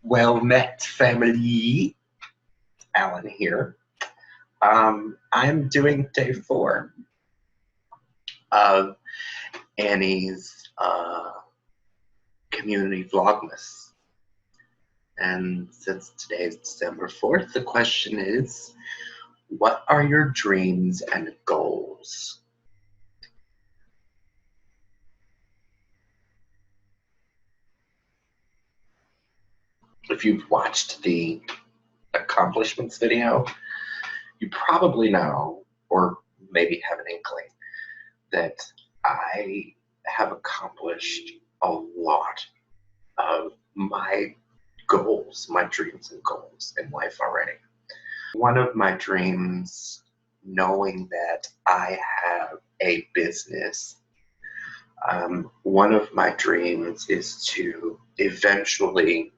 Well met, family. Alan here. I'm doing day 4 of Annie's community Vlogmas. And since today is December 4th, the question is, what are your dreams and goals? If you've watched the accomplishments video, you probably know, or maybe have an inkling, that I have accomplished a lot of my goals, my dreams and goals in life already. One of my dreams, knowing that I have a business, one of my dreams is to eventually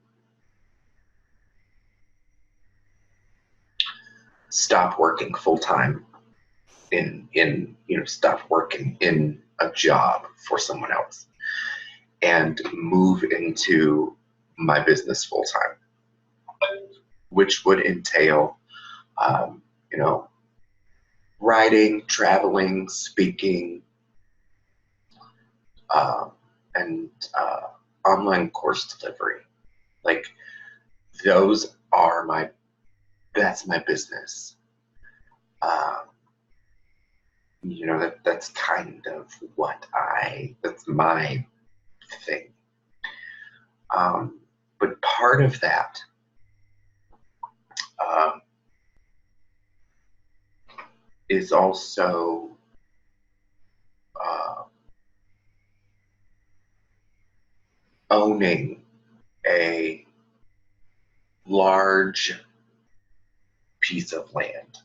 stop working full-time stop working in a job for someone else and move into my business full-time, which would entail writing, traveling, speaking, and online course delivery. Like, that's my business. That's kind of that's my thing. But part of that is also owning a large piece of land.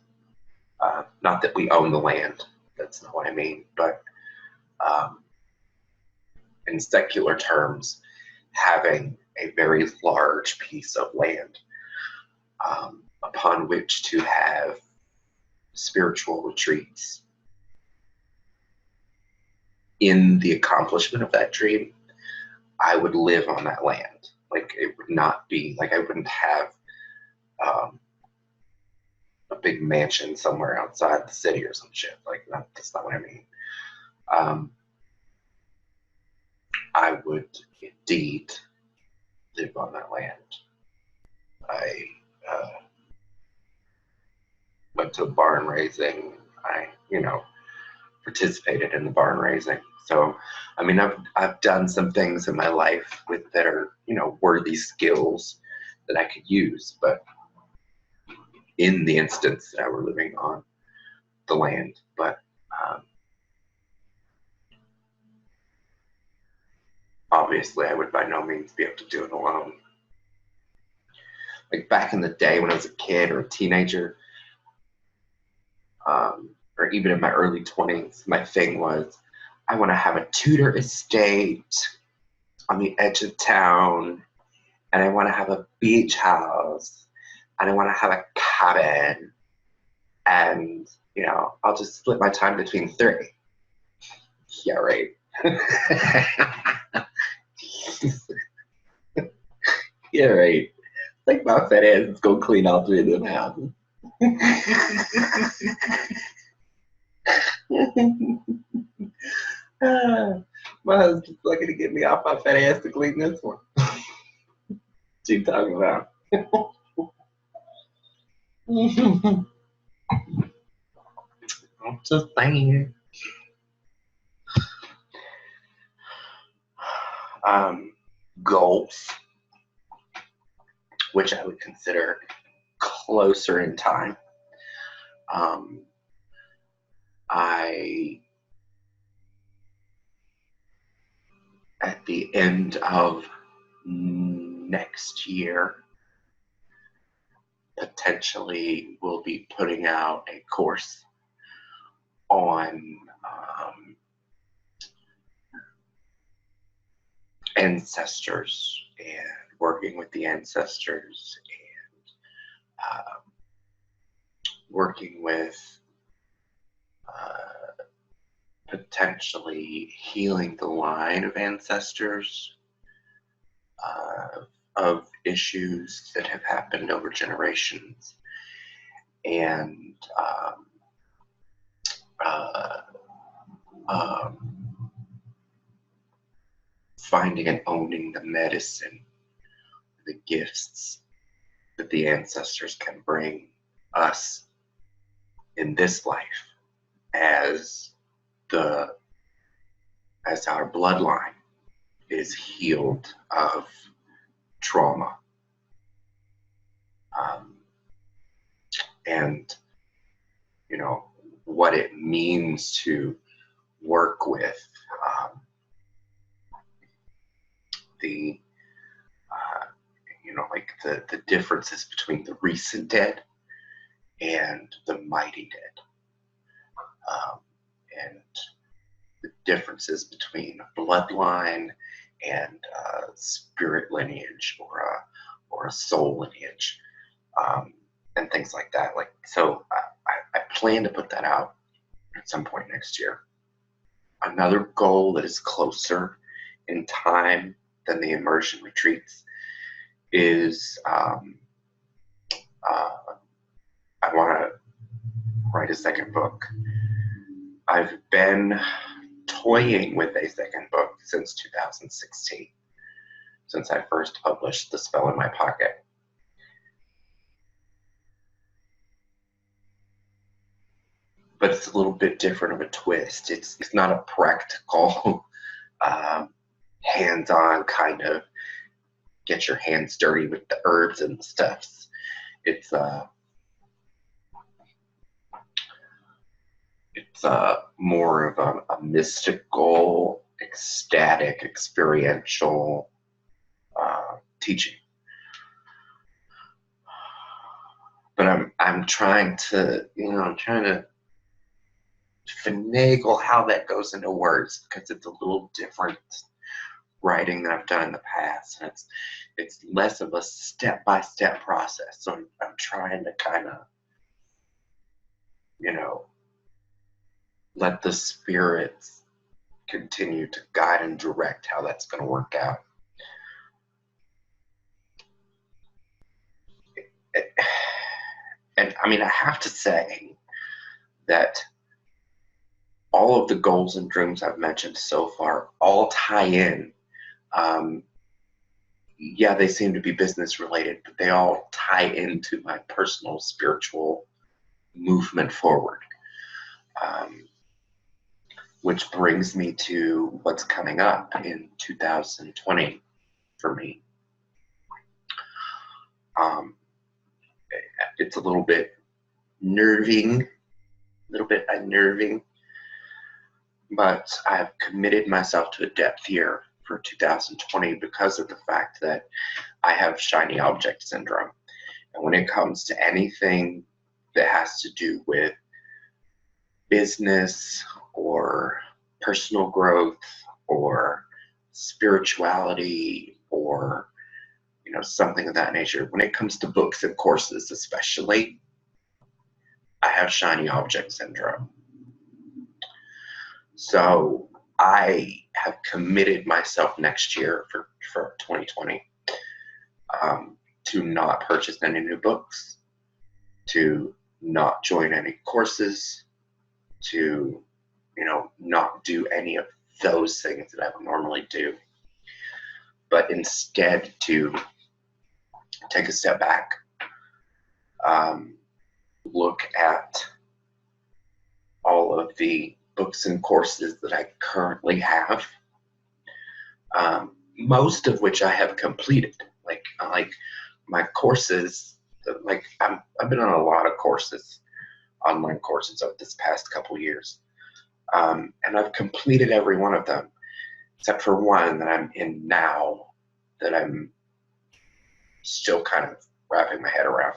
Not that we own the land, that's not what I mean, but in secular terms, having a very large piece of land upon which to have spiritual retreats. In the accomplishment of that dream, I would live on that land. Like, it would not be like I wouldn't have a big mansion somewhere outside the city or some shit. Like, that's not what I mean. I would indeed live on that land. I went to barn raising. I, participated in the barn raising. So, I mean, I've done some things in my life that are, worthy skills that I could use. But in the instance that I were living on the land, but obviously I would by no means be able to do it alone. Like, back in the day when I was a kid or a teenager, or even in my early 20s, my thing was, I want to have a Tudor estate on the edge of town, and I want to have a beach house, and I want to have a cabin, and, I'll just split my time between 3. Yeah, right. Yeah, right. Like, my fat ass is gonna clean all 3 of them houses. My husband's lucky to get me off my fat ass to clean this one. What you talking about? I'm just saying. Goals, which I would consider closer in time. At the end of next year, potentially will be putting out a course on ancestors and working with the ancestors and working with potentially healing the line of ancestors, of issues that have happened over generations, and uh, um, finding and owning the medicine, the gifts that the ancestors can bring us in this life as the as our bloodline is healed of trauma, um, and you know what it means to work with the like the differences between the recent dead and the mighty dead, and the differences between a bloodline and spirit lineage or a soul lineage, and things like that. Like, so I plan to put that out at some point next year. Another goal that is closer in time than the immersion retreats is I want to write a second book. I've been toying with a second book since 2016, since I first published The Spell in My Pocket. But it's a little bit different of a twist. It's not a practical, hands-on kind of get your hands dirty with the herbs and the stuffs. It's more of a mystical, ecstatic, experiential teaching. But I'm trying to finagle how that goes into words, because it's a little different writing that I've done in the past, and it's less of a step-by-step process. So I'm trying to kind of let the spirits continue to guide and direct how that's going to work out. And I mean, I have to say that all of the goals and dreams I've mentioned so far all tie in. Yeah, they seem to be business related, but they all tie into my personal spiritual movement forward. Which brings me to what's coming up in 2020 for me. It's a little bit unnerving, but I've committed myself to a depth year for 2020 because of the fact that I have shiny object syndrome. And when it comes to anything that has to do with business or personal growth or spirituality or something of that nature, when it comes to books and courses especially, I have shiny object syndrome. So I have committed myself next year for 2020 to not purchase any new books, to not join any courses, to not do any of those things that I would normally do, but instead to take a step back, look at all of the books and courses that I currently have, most of which I have completed. Like my courses, I've been on a lot of courses, online courses over this past couple years. And I've completed every one of them, except for one that I'm in now that I'm still kind of wrapping my head around.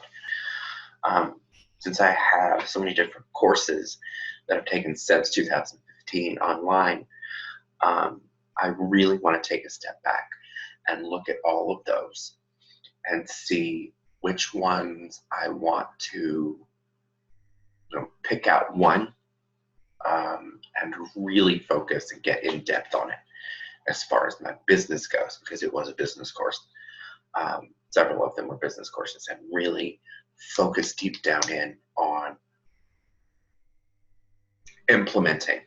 Since I have so many different courses that I've taken since 2015 online, I really want to take a step back and look at all of those and see which ones I want to pick out one, and really focus and get in depth on it as far as my business goes, because it was a business course. Several of them were business courses, and really focus deep down in on implementing.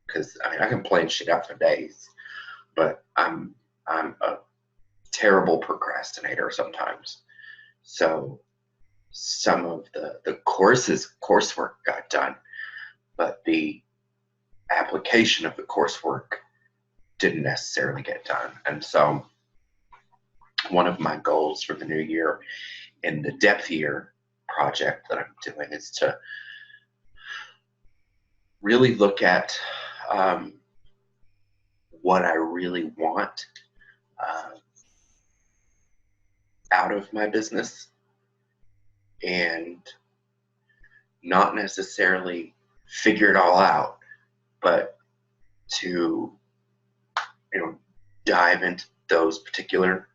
Because I mean, I can plan shit out for days, but I'm a terrible procrastinator sometimes. So some of the coursework got done, but the application of the coursework didn't necessarily get done. And so one of my goals for the new year in the depth year project that I'm doing is to really look at what I really want out of my business, and not necessarily figure it all out, but to, dive into those particular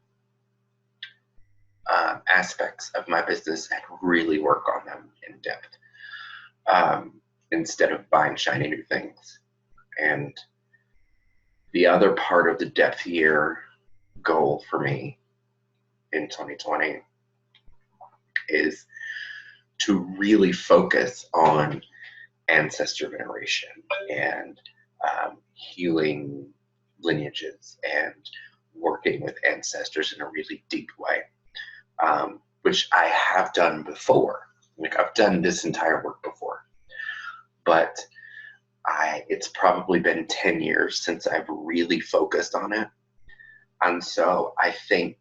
aspects of my business and really work on them in depth, instead of buying shiny new things. And the other part of the depth year goal for me in 2020 is to really focus on ancestor veneration and healing lineages and working with ancestors in a really deep way, which I have done before. Like, I've done this entire work before, but it's probably been 10 years since I've really focused on it. And so I think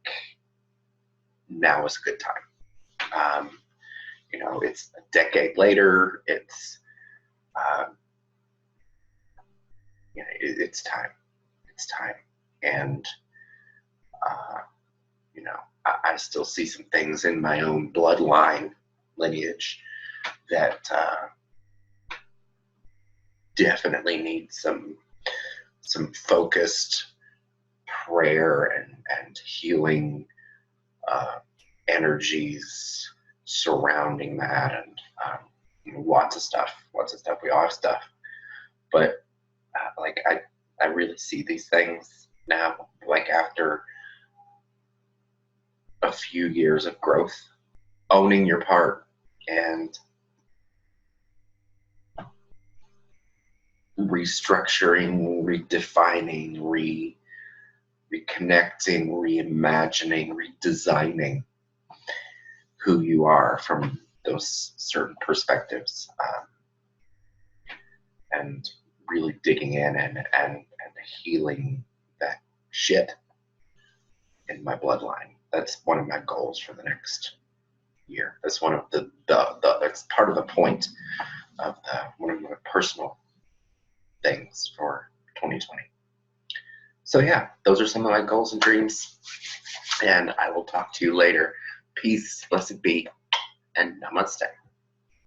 now is a good time. It's a decade later. It's time. It's time. And I still see some things in my own bloodline lineage that definitely need some focused prayer and healing energies surrounding that, and lots of stuff. We all have stuff, but I really see these things now, like after a few years of growth, owning your part and restructuring, redefining, reconnecting, reimagining, redesigning who you are from those certain perspectives, and really digging in and healing that shit in my bloodline. That's one of my goals for the next year. That's one of the that's part of the point of one of my personal things for 2020. So yeah, those are some of my goals and dreams, and I will talk to you later. Peace, blessed be, and namaste.